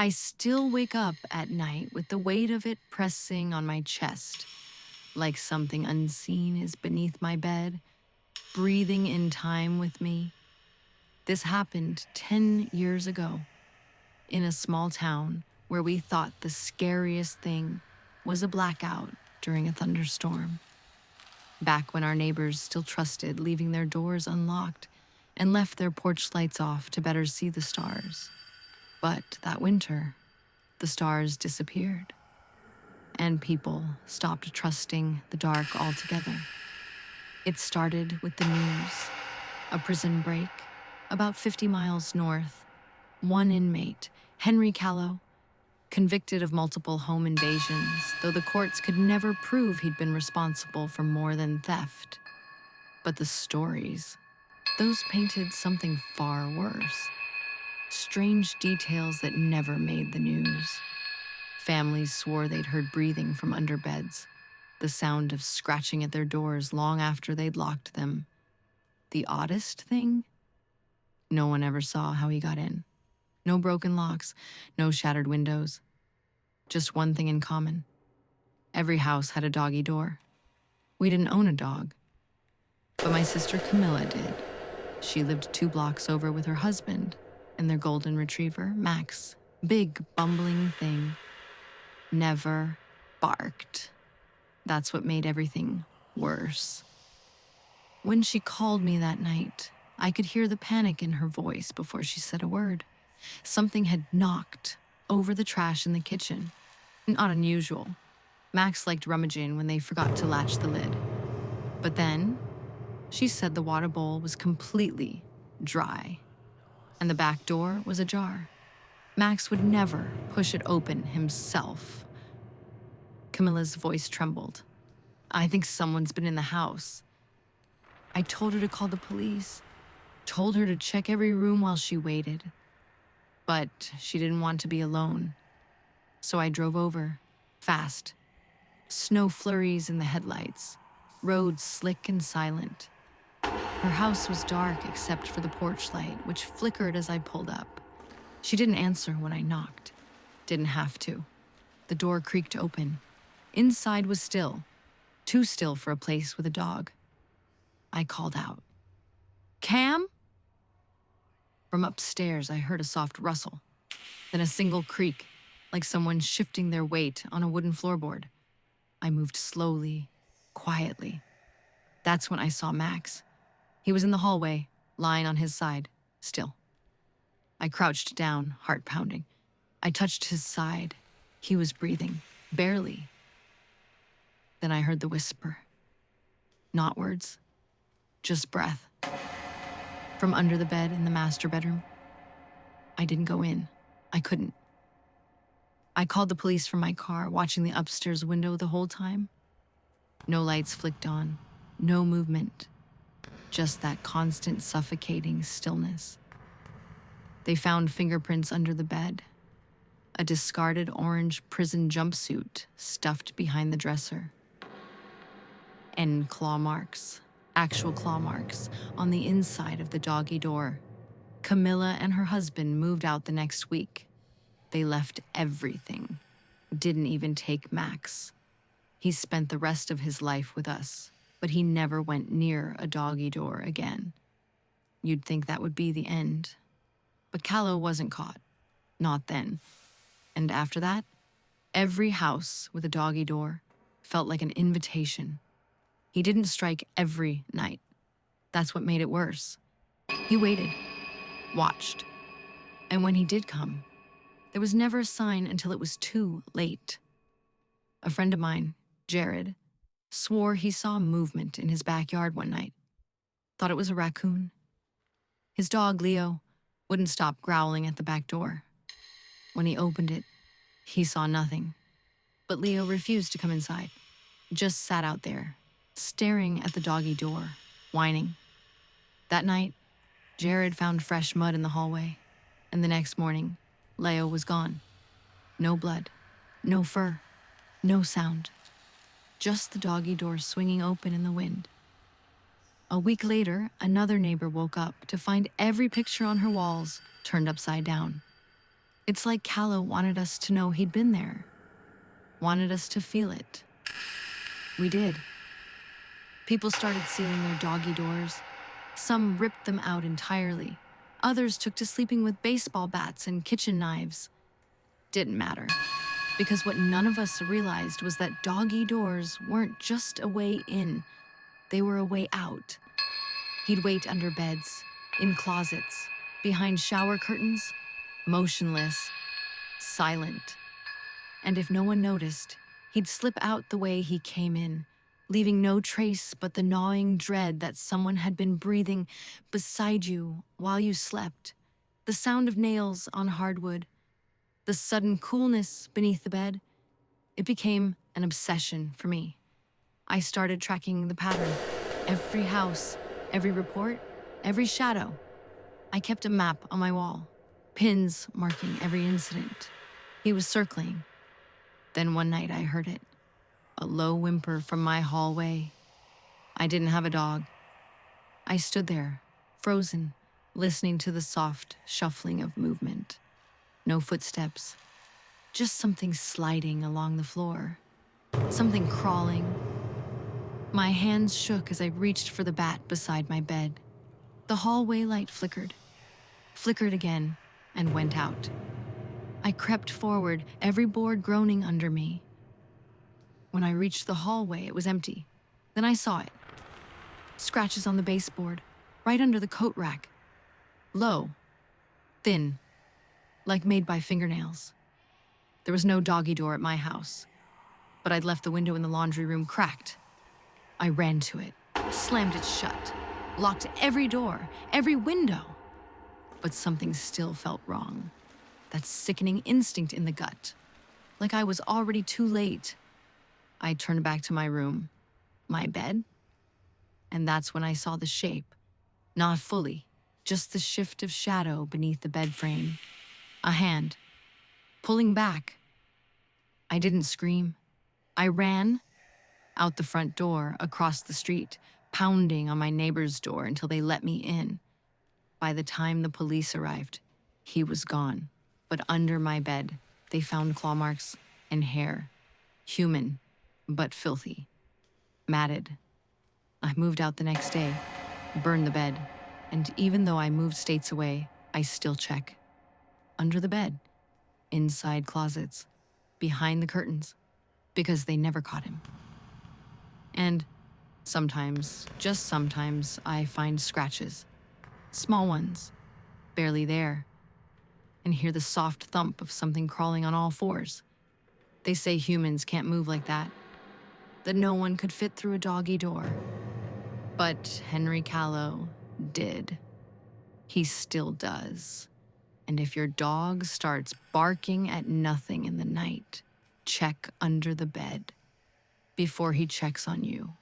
I still wake up at night with the weight of it pressing on my chest, like something unseen is beneath my bed, breathing in time with me. This happened 10 years ago in a small town where we thought the scariest thing was a blackout during a thunderstorm. Back when our neighbors still trusted leaving their doors unlocked and left their porch lights off to better see the stars. But that winter, the stars disappeared, and people stopped trusting the dark altogether. It started with the news. A prison break, about 50 miles north. One inmate, Henry Callow, convicted of multiple home invasions, though the courts could never prove he'd been responsible for more than theft. But the stories, those painted something far worse. Strange details that never made the news. Families swore they'd heard breathing from under beds, the sound of scratching at their doors long after they'd locked them. The oddest thing? No one ever saw how he got in. No broken locks, no shattered windows. Just one thing in common. Every house had a doggy door. We didn't own a dog, but my sister Camilla did. She lived 2 blocks over with her husband and their golden retriever, Max. Big, bumbling thing. Never barked. That's what made everything worse. When she called me that night, I could hear the panic in her voice before she said a word. Something had knocked over the trash in the kitchen. Not unusual. Max liked rummaging when they forgot to latch the lid. But then, she said the water bowl was completely dry, and the back door was ajar. Max would never push it open himself. Camilla's voice trembled. I think someone's been in the house. I told her to call the police, told her to check every room while she waited. But she didn't want to be alone. So I drove over, fast. Snow flurries in the headlights, roads slick and silent. Her house was dark except for the porch light, which flickered as I pulled up. She didn't answer when I knocked. Didn't have to. The door creaked open. Inside was still, too still for a place with a dog. I called out, "Cam?" From upstairs, I heard a soft rustle, then a single creak, like someone shifting their weight on a wooden floorboard. I moved slowly, quietly. That's when I saw Max. He was in the hallway, lying on his side, still. I crouched down, heart pounding. I touched his side. He was breathing, barely. Then I heard the whisper. Not words, just breath. From under the bed in the master bedroom. I didn't go in. I couldn't. I called the police from my car, watching the upstairs window the whole time. No lights flicked on, no movement, just that constant suffocating stillness. They found fingerprints under the bed, a discarded orange prison jumpsuit stuffed behind the dresser, and claw marks, actual claw marks, on the inside of the doggy door. Camilla and her husband moved out the next week. They left everything, didn't even take Max. He spent the rest of his life with us, but he never went near a doggy door again. You'd think that would be the end. But Callow wasn't caught. Not then. And after that, every house with a doggy door felt like an invitation. He didn't strike every night. That's what made it worse. He waited, watched. And when he did come, there was never a sign until it was too late. A friend of mine, Jared, swore he saw movement in his backyard one night. Thought it was a raccoon. His dog, Leo, wouldn't stop growling at the back door. When he opened it, he saw nothing. But Leo refused to come inside, just sat out there, staring at the doggy door, whining. That night, Jared found fresh mud in the hallway, and the next morning, Leo was gone. No blood, no fur, no sound. Just the doggy door swinging open in the wind. A week later, another neighbor woke up to find every picture on her walls turned upside down. It's like Callow wanted us to know he'd been there, wanted us to feel it. We did. People started sealing their doggy doors. Some ripped them out entirely. Others took to sleeping with baseball bats and kitchen knives. Didn't matter, because what none of us realized was that doggy doors weren't just a way in, they were a way out. He'd wait under beds, in closets, behind shower curtains, motionless, silent. And if no one noticed, he'd slip out the way he came in, leaving no trace but the gnawing dread that someone had been breathing beside you while you slept, the sound of nails on hardwood, the sudden coolness beneath the bed. It became an obsession for me. I started tracking the pattern. Every house, every report, every shadow. I kept a map on my wall, pins marking every incident. He was circling. Then one night I heard it, a low whimper from my hallway. I didn't have a dog. I stood there, frozen, listening to the soft shuffling of movement. No footsteps, just something sliding along the floor, something crawling. My hands shook as I reached for the bat beside my bed. The hallway light flickered again, and went out. I crept forward, every board groaning under me. When I reached the hallway, it was empty. Then I saw it. Scratches on the baseboard, right under the coat rack. Low, thin, like made by fingernails. There was no doggy door at my house, but I'd left the window in the laundry room cracked. I ran to it, slammed it shut, locked every door, every window. But something still felt wrong. That sickening instinct in the gut, like I was already too late. I turned back to my room, my bed, and that's when I saw the shape. Not fully, just the shift of shadow beneath the bed frame. A hand, pulling back. I didn't scream. I ran out the front door, across the street, pounding on my neighbor's door until they let me in. By the time the police arrived, he was gone. But under my bed, they found claw marks and hair. Human, but filthy. Matted. I moved out the next day, burned the bed, and even though I moved states away, I still check. Under the bed, inside closets, behind the curtains, because they never caught him. And sometimes, just sometimes, I find scratches. Small ones, barely there, and hear the soft thump of something crawling on all fours. They say humans can't move like that no one could fit through a doggy door. But Henry Callow did. He still does. And if your dog starts barking at nothing in the night, check under the bed before he checks on you.